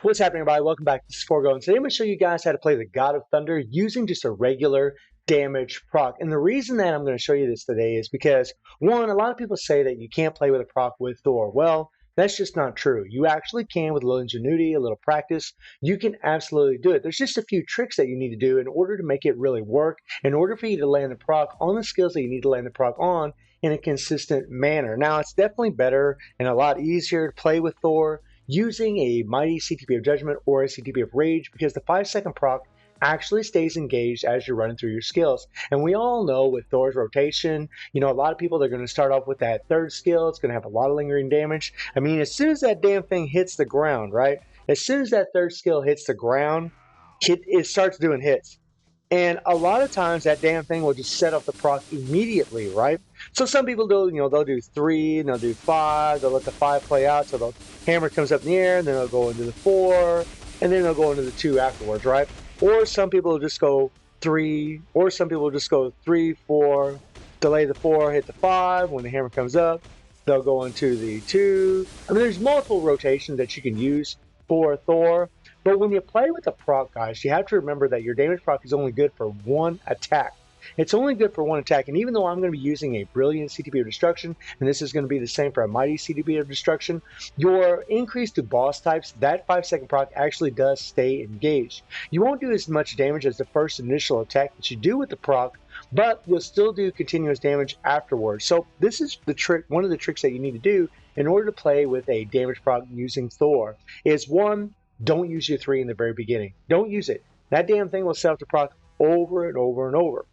What's happening, everybody? Welcome back. This is Forgo, and today I'm going to show you guys how to play the God of Thunder using just a regular damage proc. And the reason that I'm going to show you this today is because, one, a lot of people say that you can't play with a proc with Thor. Well, that's just not true. You actually can with a little ingenuity, a little practice. You can absolutely do it. There's just a few tricks that you need to do in order to make it really work, in order for you to land the proc on the skills that you need to land the proc on in a consistent manner. Now, it's definitely better and a lot easier to play with Thor using a mighty CTP of Judgment or a CTP of Rage, because the 5-second proc actually stays engaged as you're running through your skills. And we all know with Thor's rotation, a lot of people, they're going to start off with that third skill. It's going to have a lot of lingering damage. I mean, as soon as that damn thing hits the ground, right? As soon as that third skill hits the ground, it starts doing hits. And a lot of times that damn thing will just set off the proc immediately, right? So some people do, they'll do 3, and they'll do 5, they'll let the 5 play out, so the hammer comes up in the air, and then they'll go into the 4, and then they'll go into the 2 afterwards, right? Or some people will just go 3, or some people will just go 3, 4, delay the 4, hit the 5, when the hammer comes up, they'll go into the 2. I mean, there's multiple rotations that you can use for Thor. But when you play with a proc, guys, you have to remember that your damage proc is only good for one attack. It's only good for one attack, and even though I'm going to be using a brilliant CTP of Destruction, and this is going to be the same for a mighty CTP of Destruction, your increase to boss types, that 5-second proc actually does stay engaged. You won't do as much damage as the first initial attack that you do with the proc, but you'll still do continuous damage afterwards. So this is the trick, one of the tricks that you need to do in order to play with a damage proc using Thor, is one, don't use your 3 in the very beginning. Don't use it. That damn thing will set up the proc over and over and over.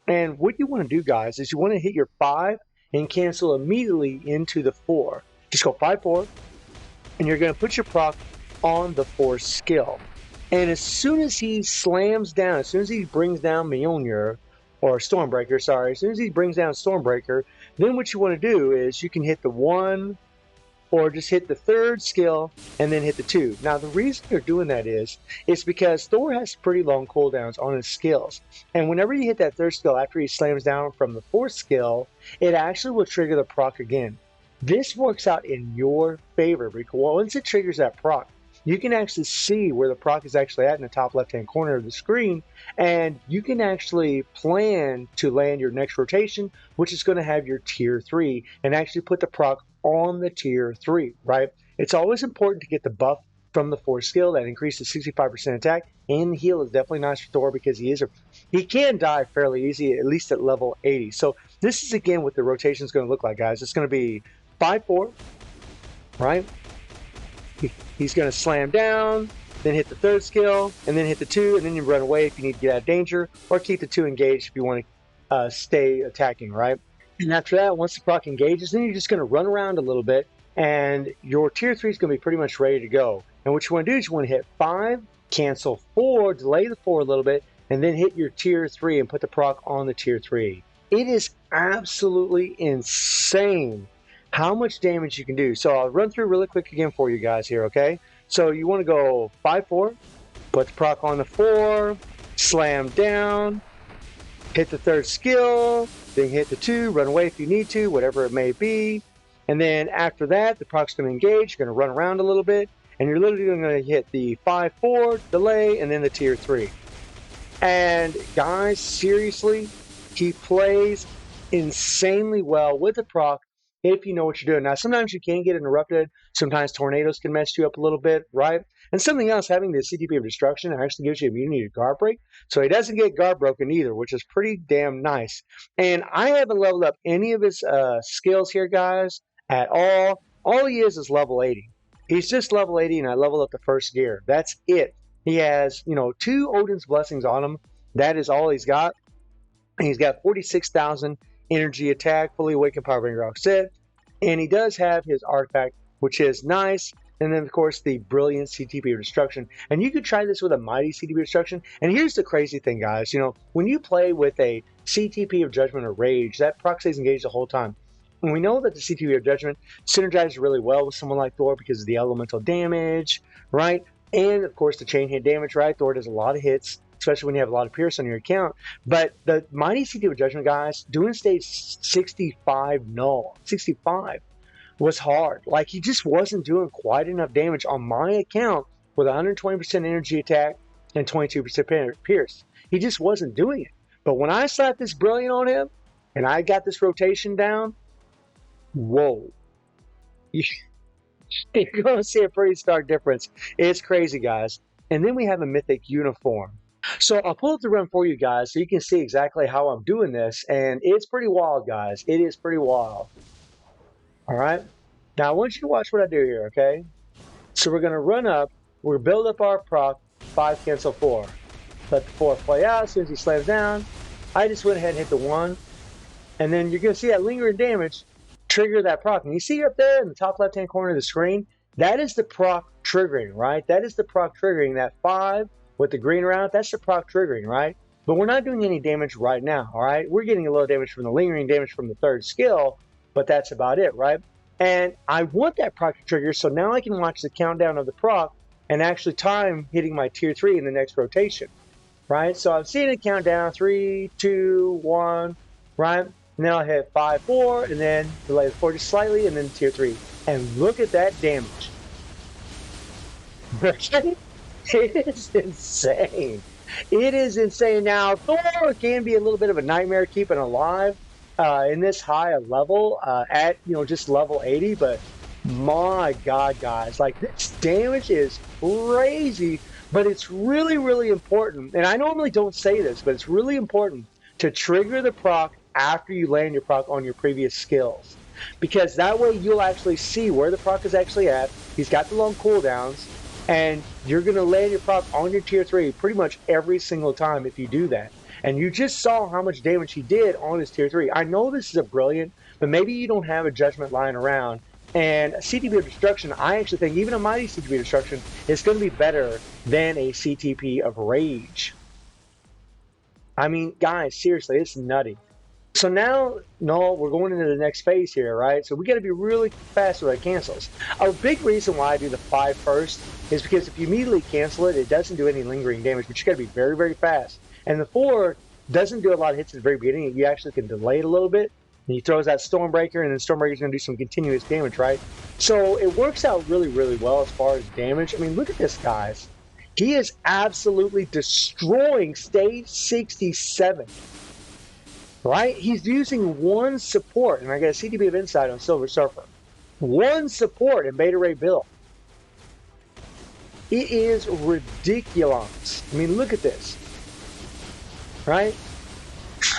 And what you want to do, guys, is you want to hit your 5 and cancel immediately into the 4. Just go 5, 4, and you're going to put your proc on the 4 skill. And as soon as he slams down, as soon as he brings down Mjolnir, or Stormbreaker, sorry, as soon as he brings down Stormbreaker, then what you want to do is you can hit the 1, or just hit the 3rd skill and then hit the 2. Now, the reason you're doing that is because Thor has pretty long cooldowns on his skills. And whenever you hit that 3rd skill after he slams down from the 4th skill, it actually will trigger the proc again. This works out in your favor because once it triggers that proc, you can actually see where the proc is actually at in the top left-hand corner of the screen, and you can actually plan to land your next rotation, which is going to have your tier 3, and actually put the proc on the tier 3, right? It's always important to get the buff from the 4 skill that increases 65% attack, and the heal is definitely nice for Thor because he can die fairly easy, at least at level 80. So this is again what the rotation is going to look like, guys. It's going to be 5, 4, right? He's going to slam down, then hit the 3rd skill, and then hit the 2, and then you run away if you need to get out of danger, or keep the 2 engaged if you want to stay attacking, right? And after that, once the proc engages, then you're just going to run around a little bit, and your tier 3 is going to be pretty much ready to go. And what you want to do is you want to hit 5, cancel 4, delay the 4 a little bit, and then hit your tier 3 and put the proc on the tier 3. It is absolutely insane how much damage you can do. So I'll run through really quick again for you guys here, okay? So you want to go 5, 4, put the proc on the 4, slam down, hit the 3rd skill, then hit the 2, run away if you need to, whatever it may be. And then after that, the proc's going to engage, you're going to run around a little bit, and you're literally going to hit the 5, 4, delay, and then the tier 3. And guys, seriously, he plays insanely well with the proc if you know what you're doing. Now, sometimes you can get interrupted. Sometimes tornadoes can mess you up a little bit, right? And something else, having the CTP of Destruction actually gives you immunity to guard break, so he doesn't get guard broken either, which is pretty damn nice. And I haven't leveled up any of his skills here, guys, at all. All he is level 80. He's just level 80, and I level up the 1st gear. That's it. He has, 2 Odin's Blessings on him. That is all he's got. And he's got 46,000 energy attack, fully awakened Power Bringer Rock set, and he does have his artifact, which is nice, and then of course the brilliant CTP of Destruction. And you could try this with a mighty CTP of Destruction. And here's the crazy thing, guys, when you play with a CTP of Judgment or Rage, that proc stays engaged the whole time. And we know that the CTP of Judgment synergizes really well with someone like Thor because of the elemental damage, right? And of course the chain hit damage, right? Thor does a lot of hits, especially when you have a lot of Pierce on your account. But the mighty CTP of Judgment, guys, doing stage 65 Knull, 65, was hard. Like, he just wasn't doing quite enough damage on my account with 120% energy attack and 22% pierce. He just wasn't doing it. But when I slapped this Brilliant on him and I got this rotation down, whoa. You're going to see a pretty stark difference. It's crazy, guys. And then we have a Mythic Uniform. So I'll pull up the run for you guys so you can see exactly how I'm doing this. And it's pretty wild, guys. It is pretty wild. All right. Now I want you to watch what I do here, okay? So we're going to run up. We're build up our proc, 5 cancel 4. Let the 4 play out. As soon as he slams down, I just went ahead and hit the 1. And then you're going to see that lingering damage trigger that proc. And you see up there in the top left-hand corner of the screen, that is the proc triggering, right? That is the proc triggering. That 5 with the green around it, that's the proc triggering, right? But we're not doing any damage right now, all right? We're getting a little damage from the lingering damage from the 3rd skill, but that's about it, right? And I want that proc to trigger, so now I can watch the countdown of the proc and actually time hitting my tier 3 in the next rotation, right? So I'm seeing it count down, 3, 2, 1, right? And then I'll hit 5, 4, and then delay the 4 just slightly, and then tier 3. And look at that damage. It is insane. It is insane. Now, Thor can be a little bit of a nightmare keeping alive in this high a level at, just level 80. But my God, guys, like this damage is crazy. But it's really, really important. And I normally don't say this, but it's really important to trigger the proc after you land your proc on your previous skills. Because that way you'll actually see where the proc is actually at. He's got the long cooldowns. And you're going to land your proc on your tier 3 pretty much every single time if you do that. And you just saw how much damage he did on his tier 3. I know this is a Brilliant, but maybe you don't have a Judgment lying around. And a CTP of Destruction, I actually think even a Mighty CTP of Destruction is going to be better than a CTP of Rage. I mean, guys, seriously, it's nutty. So now, Knull, we're going into the next phase here, right? So we got to be really fast with our cancels. A big reason why I do the 5 first is because if you immediately cancel it, it doesn't do any lingering damage, but you got to be very, very fast. And the 4 doesn't do a lot of hits at the very beginning. You actually can delay it a little bit. And he throws that Stormbreaker, and then Stormbreaker's going to do some continuous damage, right? So it works out really, really well as far as damage. I mean, look at this, guys. He is absolutely destroying stage 67. Right? He's using 1 support, and I got a CTP of Insight on Silver Surfer. 1 support in Beta Ray build. It is ridiculous. I mean, look at this. Right?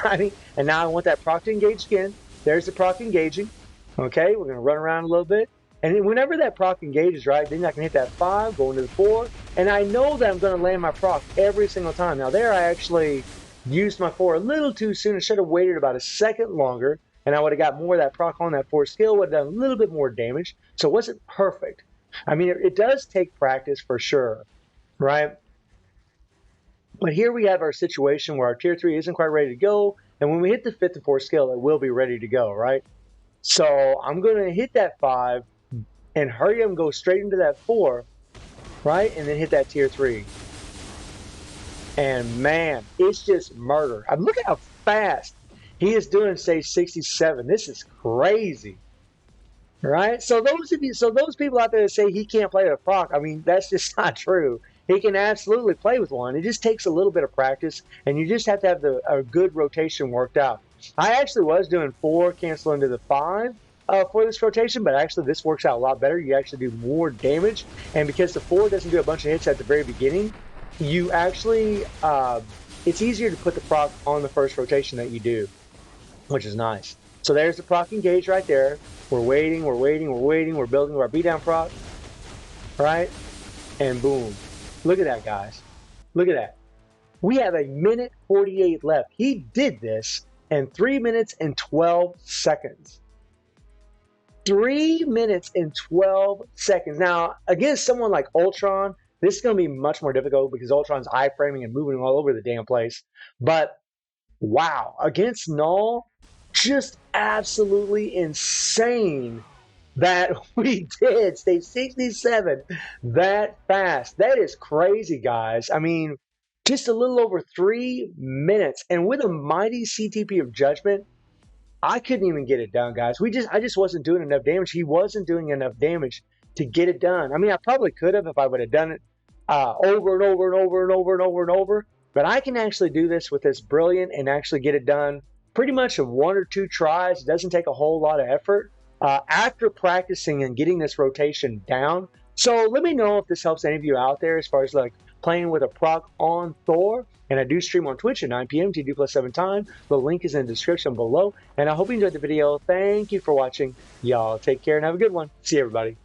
I mean, and now I want that proc to engage again. There's the proc engaging. Okay, we're going to run around a little bit. And then whenever that proc engages, right, then I can hit that 5, go into the 4, and I know that I'm going to land my proc every single time. Now there I actually used my 4 a little too soon. I should have waited about a second longer, and I would have got more of that proc on that 4 skill, would have done a little bit more damage. So it wasn't perfect. I mean, it does take practice for sure, right? But here we have our situation where our tier 3 isn't quite ready to go, and when we hit the 5th and 4th skill, it will be ready to go, right? So I'm going to hit that 5 and hurry up and go straight into that 4, right? And then hit that tier 3. And man, it's just murder. I mean, look at how fast he is doing stage 67. This is crazy, right? So those people out there that say he can't play with a proc, I mean, that's just not true. He can absolutely play with one. It just takes a little bit of practice, and you just have to have a good rotation worked out. I actually was doing 4 cancel into the 5 for this rotation, but actually this works out a lot better. You actually do more damage, and because the 4 doesn't do a bunch of hits at the very beginning, you actually, it's easier to put the proc on the first rotation that you do, which is nice. So there's the proc engage right there. We're waiting, we're waiting, we're waiting. We're building our beatdown proc, right? And boom. Look at that, guys. Look at that. We have 1:48 minute left. He did this in 3 minutes and 12 seconds. 3 minutes and 12 seconds. Now, against someone like Ultron, this is going to be much more difficult because Ultron's iframing and moving all over the damn place. But wow, against Knull, just absolutely insane that we did stage 67 that fast. That is crazy, guys. I mean, just a little over 3 minutes. And with a mighty CTP of Judgment, I couldn't even get it done, guys. I just wasn't doing enough damage. He wasn't doing enough damage to get it done. I mean, I probably could have if I would have done it over and over and over and over and over and over. But I can actually do this with this Brilliant and actually get it done pretty much in 1 or 2 tries. It doesn't take a whole lot of effort after practicing and getting this rotation down. So let me know if this helps any of you out there as far as like playing with a proc on Thor. And I do stream on Twitch at 9 p.m. TD+7 time. The link is in the description below. And I hope you enjoyed the video. Thank you for watching. Y'all take care and have a good one. See you, everybody.